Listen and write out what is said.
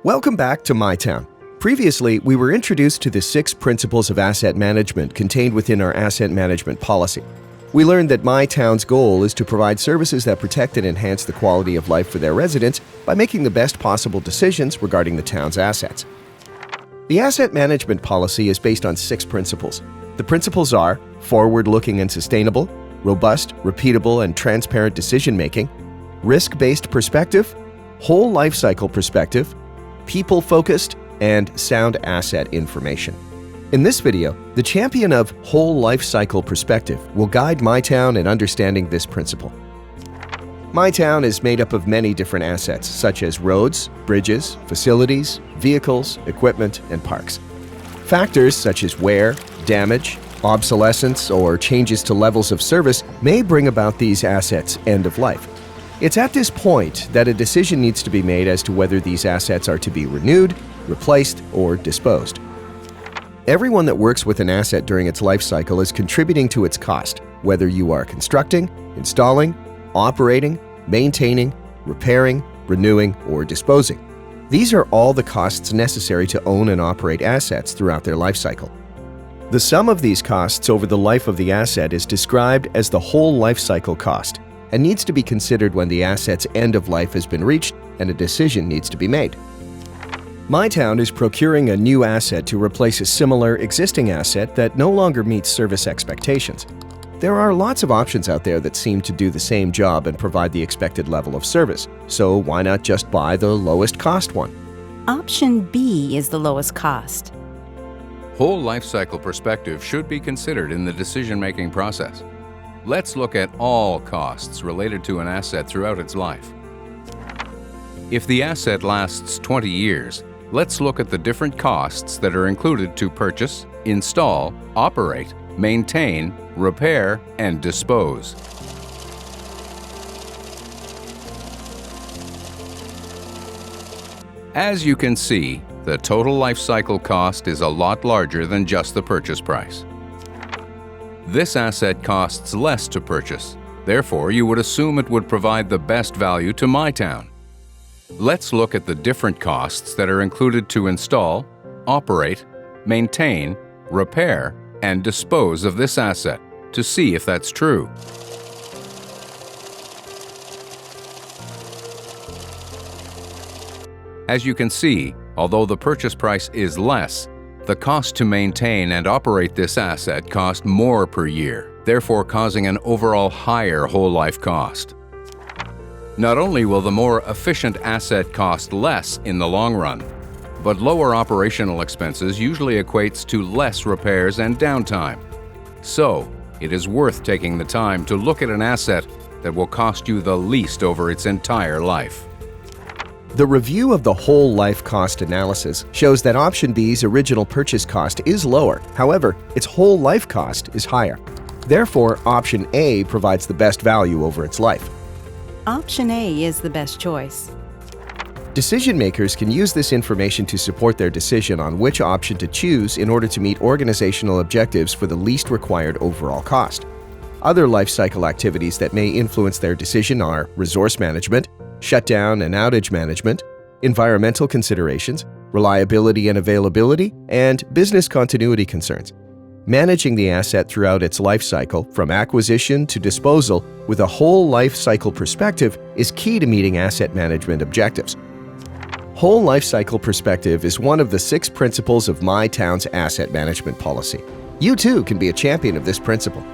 Welcome back to MyTown. Previously, we were introduced to the 6 principles of asset management contained within our asset management policy. We learned that MyTown's goal is to provide services that protect and enhance the quality of life for their residents by making the best possible decisions regarding the town's assets. The asset management policy is based on 6 principles. The principles are forward-looking and sustainable, robust, repeatable, and transparent decision-making, risk-based perspective, whole life cycle perspective, people-focused, and sound asset information. In this video, the champion of whole life cycle perspective will guide MyTown in understanding this principle. MyTown is made up of many different assets such as roads, bridges, facilities, vehicles, equipment, and parks. Factors such as wear, damage, obsolescence, or changes to levels of service may bring about these assets' end of life. It's at this point that a decision needs to be made as to whether these assets are to be renewed, replaced, or disposed. Everyone that works with an asset during its life cycle is contributing to its cost, whether you are constructing, installing, operating, maintaining, repairing, renewing, or disposing. These are all the costs necessary to own and operate assets throughout their life cycle. The sum of these costs over the life of the asset is described as the whole life cycle cost and needs to be considered when the asset's end of life has been reached and a decision needs to be made. MyTown is procuring a new asset to replace a similar existing asset that no longer meets service expectations. There are lots of options out there that seem to do the same job and provide the expected level of service, so why not just buy the lowest cost one? Option B is the lowest cost. Whole life cycle perspective should be considered in the decision-making process. Let's look at all costs related to an asset throughout its life. If the asset lasts 20 years, let's look at the different costs that are included to purchase, install, operate, maintain, repair, and dispose. As you can see, the total life cycle cost is a lot larger than just the purchase price. This asset costs less to purchase, therefore you would assume it would provide the best value to MyTown. Let's look at the different costs that are included to install, operate, maintain, repair, and dispose of this asset to see if that's true. As you can see, although the purchase price is less, the cost to maintain and operate this asset cost more per year, therefore causing an overall higher whole life cost. Not only will the more efficient asset cost less in the long run, but lower operational expenses usually equates to less repairs and downtime. So, it is worth taking the time to look at an asset that will cost you the least over its entire life. The review of the whole life cost analysis shows that option B's original purchase cost is lower, however, its whole life cost is higher. Therefore, option A provides the best value over its life. Option A is the best choice. Decision makers can use this information to support their decision on which option to choose in order to meet organizational objectives for the least required overall cost. Other life cycle activities that may influence their decision are resource management, shutdown and outage management, environmental considerations, reliability and availability, and business continuity concerns. Managing the asset throughout its life cycle, from acquisition to disposal, with a whole life cycle perspective is key to meeting asset management objectives. Whole life cycle perspective is one of the 6 principles of MyTown's asset management policy. You too can be a champion of this principle.